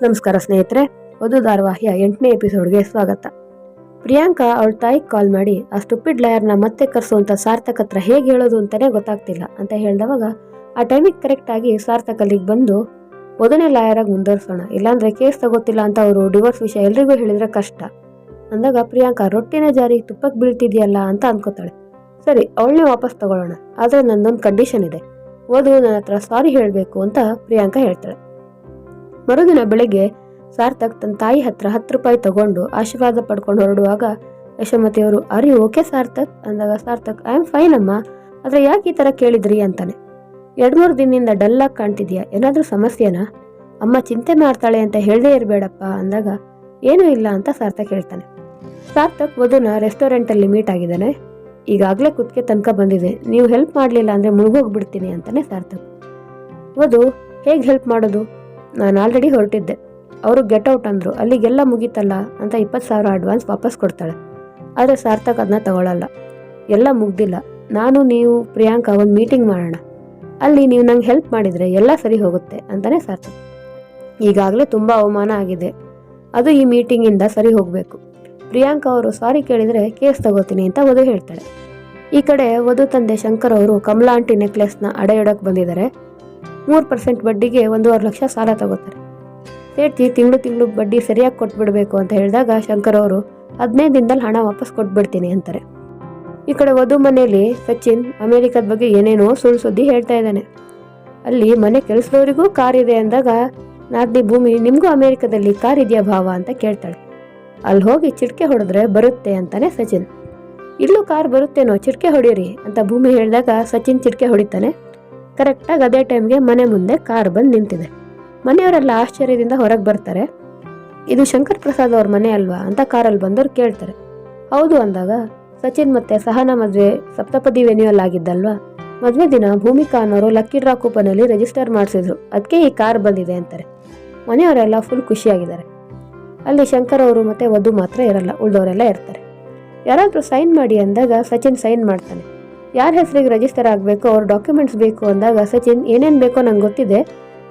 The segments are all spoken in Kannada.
ನಮಸ್ಕಾರ ಸ್ನೇಹಿತರೆ, ವಧು ಧಾರಾವಾಹಿಯ 8ನೇ ಎಪಿಸೋಡ್ಗೆ ಸ್ವಾಗತ. ಪ್ರಿಯಾಂಕಾ ಅವಳ ತಾಯಿಗೆ ಕಾಲ್ ಮಾಡಿ ಆ ಸ್ಟುಪಿಡ್ ಲಾಯರ್ನ ಮತ್ತೆ ಕರೆಸುವಂತ ಸಾರ್ಥಕ್ ಹತ್ರ ಹೇಗೆ ಹೇಳೋದು ಅಂತಾನೆ ಗೊತ್ತಾಗ್ತಿಲ್ಲ ಅಂತ ಹೇಳಿದವಾಗ ಆ ಟೈಮಿಗೆ ಕರೆಕ್ಟ್ ಆಗಿ ಸಾರ್ಥಕ್ ಅಲ್ಲಿಗೆ ಬಂದು ವಧುನೇ ಲಾಯರ್ ಆಗಿ ಮುಂದುವರ್ಸೋಣ, ಇಲ್ಲಾಂದ್ರೆ ಕೇಸ್ ತಗೋತಿಲ್ಲ ಅಂತ ಅವರು ಡಿವೋರ್ಸ್ ವಿಷಯ ಎಲ್ರಿಗೂ ಹೇಳಿದ್ರೆ ಕಷ್ಟ ಅಂದಾಗ ಪ್ರಿಯಾಂಕಾ ರೊಟ್ಟಿನ ಜಾರಿಗೆ ತುಪ್ಪಕ್ಕೆ ಬೀಳ್ತಿದ್ಯಲ್ಲ ಅಂತ ಅನ್ಕೋತಾಳೆ. ಸರಿ, ಅವಳನ್ನೇ ವಾಪಸ್ ತಗೊಳ್ಳೋಣ, ಆದ್ರೆ ನಂದೊಂದು ಕಂಡೀಷನ್ ಇದೆ, ವಧು ನನ್ನ ಹತ್ರ ಸಾರಿ ಹೇಳಬೇಕು ಅಂತ ಪ್ರಿಯಾಂಕಾ ಹೇಳ್ತಾಳೆ. ಮರುದಿನ ಬೆಳಗ್ಗೆ ಸಾರ್ಥಕ್ ತನ್ನ ತಾಯಿ ಹತ್ರ 10 ರೂಪಾಯಿ ತಗೊಂಡು ಆಶೀರ್ವಾದ ಪಡ್ಕೊಂಡು ಹೊರಡುವಾಗ ಯಶೋಮತಿಯವರು ಆರ್ ಯು ಓಕೆ ಸಾರ್ಥಕ್ ಅಂದಾಗ ಸಾರ್ಥಕ್ ಐ ಆಮ್ ಫೈನ್ ಅಮ್ಮ, ಆದ್ರೆ ಯಾಕೆ ಈ ತರ ಕೇಳಿದ್ರಿ ಅಂತಾನೆ. 2-3 ದಿನದಿಂದ ಡಲ್ ಆಗಿ ಕಾಣ್ತಿದ್ಯಾ, ಏನಾದ್ರೂ ಸಮಸ್ಯೆನಾ? ಅಮ್ಮ ಚಿಂತೆ ಮಾಡ್ತಾಳೆ ಅಂತ ಹೇಳದೇ ಇರಬೇಡಪ್ಪ ಅಂದಾಗ ಏನೂ ಇಲ್ಲ ಅಂತ ಸಾರ್ಥಕ್ ಹೇಳ್ತಾನೆ. ಸಾರ್ಥಕ್ ವಧುನ ರೆಸ್ಟೋರೆಂಟ್ ಅಲ್ಲಿ ಮೀಟ್ ಆಗಿದ್ದಾನೆ. ಈಗಾಗಲೇ ಕುತ್ತಿಗೆ ತನಕ ಬಂದಿದೆ, ನೀವು ಹೆಲ್ಪ್ ಮಾಡಲಿಲ್ಲ ಅಂದ್ರೆ ಮುಳುಗೋಗ್ಬಿಡ್ತೀನಿ ಅಂತಾನೆ ಸಾರ್ಥಕ್. ವಧು ಹೇಗೆ ಹೆಲ್ಪ್ ಮಾಡೋದು, ನಾನು ಆಲ್ರೆಡಿ ಹೊರಟಿದ್ದೆ, ಅವರು ಗೆಟ್ ಔಟ್ ಅಂದ್ರು, ಅಲ್ಲಿಗೆಲ್ಲ ಮುಗೀತಲ್ಲ ಅಂತ 20,000 ಅಡ್ವಾನ್ಸ್ ವಾಪಸ್ ಕೊಡ್ತಾಳೆ. ಆದರೆ ಸಾರ್ಥಕ್ ಅದನ್ನ ತಗೊಳ್ಳಲ್ಲ. ಎಲ್ಲ ಮುಗ್ದಿಲ್ಲ, ನಾನು ನೀವು ಪ್ರಿಯಾಂಕಾ ಒಂದು ಮೀಟಿಂಗ್ ಮಾಡೋಣ, ಅಲ್ಲಿ ನೀವು ನಂಗೆ ಹೆಲ್ಪ್ ಮಾಡಿದರೆ ಎಲ್ಲ ಸರಿ ಹೋಗುತ್ತೆ ಅಂತಾನೆ ಸಾರ್ಥಕ್. ಈಗಾಗಲೇ ತುಂಬ ಅವಮಾನ ಆಗಿದೆ, ಅದು ಈ ಮೀಟಿಂಗಿಂದ ಸರಿ ಹೋಗಬೇಕು. ಪ್ರಿಯಾಂಕಾ ಅವರು ಸಾರಿ ಕೇಳಿದರೆ ಕೇಸ್ ತಗೋತೀನಿ ಅಂತ ವಧು ಹೇಳ್ತಾಳೆ. ಈ ಕಡೆ ವಧು ತಂದೆ ಶಂಕರ್ ಅವರು ಕಮಲಾ ಆಂಟಿ ನೆಕ್ಲೆಸ್ನ ಅಡೆ ಇಡೋಕೆ ಬಂದಿದ್ದಾರೆ. 3% ಬಡ್ಡಿಗೆ 1.5 ಲಕ್ಷ ಸಾಲ ತಗೋತಾರೆ. ಸೇಠ್ಜಿ ತಿಂಗಳು ಬಡ್ಡಿ ಸರಿಯಾಗಿ ಕೊಟ್ಬಿಡ್ಬೇಕು ಅಂತ ಹೇಳಿದಾಗ ಶಂಕರ್ ಅವರು 15 ದಿನದಲ್ಲಿ ಹಣ ವಾಪಸ್ ಕೊಟ್ಬಿಡ್ತೀನಿ ಅಂತಾರೆ. ಈ ಕಡೆ ವಧು ಮನೆಯಲ್ಲಿ ಸಚಿನ್ ಅಮೆರಿಕದ ಬಗ್ಗೆ ಏನೇನೋ ಸುಳ್ಳು ಸುದ್ದಿ ಹೇಳ್ತಾ ಇದ್ದಾನೆ. ಅಲ್ಲಿ ಮನೆ ಕೆಲಸದವರಿಗೂ ಕಾರ್ ಇದೆ ಅಂದಾಗ ನಾದ್ನಿ ಭೂಮಿ ನಿಮ್ಗೂ ಅಮೆರಿಕದಲ್ಲಿ ಕಾರ್ ಇದೆಯಾ ಭಾವ ಅಂತ ಕೇಳ್ತಾಳೆ. ಅಲ್ಲಿ ಹೋಗಿ ಚಿಟ್ಕೆ ಹೊಡೆದ್ರೆ ಬರುತ್ತೆ ಅಂತಾನೆ ಸಚಿನ್. ಇಲ್ಲೂ ಕಾರ್ ಬರುತ್ತೇನೋ, ಚಿಟ್ಕೆ ಹೊಡೀರಿ ಅಂತ ಭೂಮಿ ಹೇಳಿದಾಗ ಸಚಿನ್ ಚಿಟ್ಕೆ ಹೊಡಿತಾನೆ. ಕರೆಕ್ಟಾಗಿ ಅದೇ ಟೈಮ್ಗೆ ಮನೆ ಮುಂದೆ ಕಾರ್ ಬಂದು ನಿಂತಿದೆ. ಮನೆಯವರೆಲ್ಲ ಆಶ್ಚರ್ಯದಿಂದ ಹೊರಗೆ ಬರ್ತಾರೆ. ಇದು ಶಂಕರ್ ಪ್ರಸಾದ್ ಅವ್ರ ಮನೆ ಅಲ್ವಾ ಅಂತ ಕಾರಲ್ಲಿ ಬಂದವ್ರು ಕೇಳ್ತಾರೆ. ಹೌದು ಅಂದಾಗ ಸಚಿನ್ ಮತ್ತೆ ಸಹನಾ ಮದುವೆ ಸಪ್ತಪದಿ ವೆನ್ಯೂಲ್ ಆಗಿದ್ದಲ್ವಾ, ಮದುವೆ ದಿನ ಭೂಮಿಕಾ ಅನ್ನೋರು ಲಕ್ಕಿ ಡ್ರಾ ಕೂಪನಲ್ಲಿ ರಿಜಿಸ್ಟರ್ ಮಾಡಿಸಿದ್ರು, ಅದಕ್ಕೆ ಈ ಕಾರ್ ಬಂದಿದೆ ಅಂತಾರೆ. ಮನೆಯವರೆಲ್ಲ ಫುಲ್ ಖುಷಿಯಾಗಿದ್ದಾರೆ. ಅಲ್ಲಿ ಶಂಕರ್ ಅವರು ಮತ್ತೆ ವಧು ಮಾತ್ರ ಇರಲ್ಲ, ಉಳಿದವರೆಲ್ಲ ಇರ್ತಾರೆ. ಯಾರಾದರೂ ಸೈನ್ ಮಾಡಿ ಅಂದಾಗ ಸಚಿನ್ ಸೈನ್ ಮಾಡ್ತಾನೆ. ಯಾರ ಹೆಸರಿಗೆ ರಿಜಿಸ್ಟರ್ ಆಗಬೇಕು, ಅವ್ರ ಡಾಕ್ಯುಮೆಂಟ್ಸ್ ಬೇಕು ಅಂದಾಗ ಸಚಿನ್ ಏನೇನು ಬೇಕೋ ನಂಗೆ ಗೊತ್ತಿದೆ,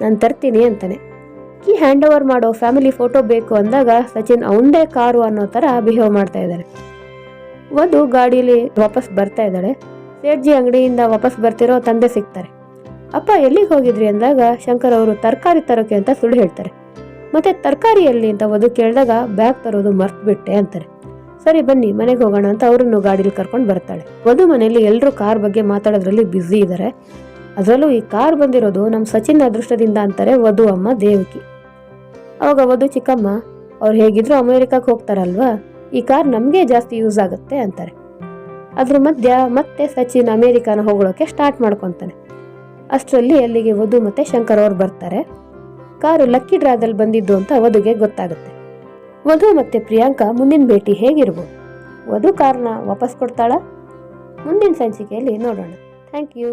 ನಾನು ತರ್ತೀನಿ ಅಂತಾನೆ. ಕೀ ಹ್ಯಾಂಡ್ ಓವರ್ ಮಾಡೋ ಫ್ಯಾಮಿಲಿ ಫೋಟೋ ಬೇಕು ಅಂದಾಗ ಸಚಿನ್ ಅವನದೇ ಕಾರು ಅನ್ನೋ ಥರ ಬಿಹೇವ್ ಮಾಡ್ತಾ ಇದ್ದಾನೆ. ವಧು ಗಾಡೀಲಿ ವಾಪಸ್ ಬರ್ತಾ ಇದ್ದಾಳೆ. ಸೇಠ್ಜಿ ಅಂಗಡಿಯಿಂದ ವಾಪಸ್ ಬರ್ತಿರೋ ತಂದೆ ಸಿಗ್ತಾರೆ. ಅಪ್ಪ ಎಲ್ಲಿಗೆ ಹೋಗಿದ್ರಿ ಅಂದಾಗ ಶಂಕರ್ ಅವರು ತರಕಾರಿ ತರೋಕೆ ಅಂತ ಸುಳ್ಳು ಹೇಳ್ತಾರೆ. ಮತ್ತೆ ತರಕಾರಿ ಎಲ್ಲಿ ಅಂತ ವಧು ಕೇಳಿದಾಗ ಬ್ಯಾಗ್ ತರೋದು ಮರ್ತ್ಬಿಟ್ಟೆ ಅಂತಾರೆ. ಸರಿ ಬನ್ನಿ ಮನೆಗೆ ಹೋಗೋಣ ಅಂತ ಅವರನ್ನು ಗಾಡೀಲಿ ಕರ್ಕೊಂಡು ಬರ್ತಾಳೆ. ವಧು ಮನೆಯಲ್ಲಿ ಎಲ್ಲರೂ ಕಾರ್ ಬಗ್ಗೆ ಮಾತಾಡೋದ್ರಲ್ಲಿ ಬ್ಯುಸಿ ಇದ್ದಾರೆ. ಅದರಲ್ಲೂ ಈ ಕಾರ್ ಬಂದಿರೋದು ನಮ್ಮ ಸಚಿನ್ ಅದೃಷ್ಟದಿಂದ ಅಂತಾರೆ ವಧು ಅಮ್ಮ ದೇವಕಿ. ಅವಾಗ ವಧು ಚಿಕ್ಕಮ್ಮ ಅವ್ರು ಹೇಗಿದ್ರು ಅಮೆರಿಕಕ್ಕೆ ಹೋಗ್ತಾರಲ್ವಾ, ಈ ಕಾರ್ ನಮಗೆ ಜಾಸ್ತಿ ಯೂಸ್ ಆಗುತ್ತೆ ಅಂತಾರೆ. ಅದ್ರ ಮಧ್ಯ ಮತ್ತೆ ಸಚಿನ್ ಅಮೆರಿಕಾನ ಹೋಗೋಕೆ ಸ್ಟಾರ್ಟ್ ಮಾಡ್ಕೊತಾನೆ. ಅಷ್ಟರಲ್ಲಿ ಅಲ್ಲಿಗೆ ವಧು ಮತ್ತೆ ಶಂಕರ್ ಅವ್ರು ಬರ್ತಾರೆ. ಕಾರು ಲಕ್ಕಿ ಡ್ರಾದಲ್ಲಿ ಬಂದಿದ್ದು ಅಂತ ವಧುಗೆ ಗೊತ್ತಾಗುತ್ತೆ. ವಧು ಮತ್ತೆ ಪ್ರಿಯಾಂಕಾ ಮುಂದಿನ ಭೇಟಿ ಹೇಗಿರ್ಬೋದು, ವಧು ಕಾರ್ನ ವಾಪಸ್ ಕೊಡ್ತಾಳ? ಮುಂದಿನ ಸಂಚಿಕೆಯಲ್ಲಿ ನೋಡೋಣ. Thank you.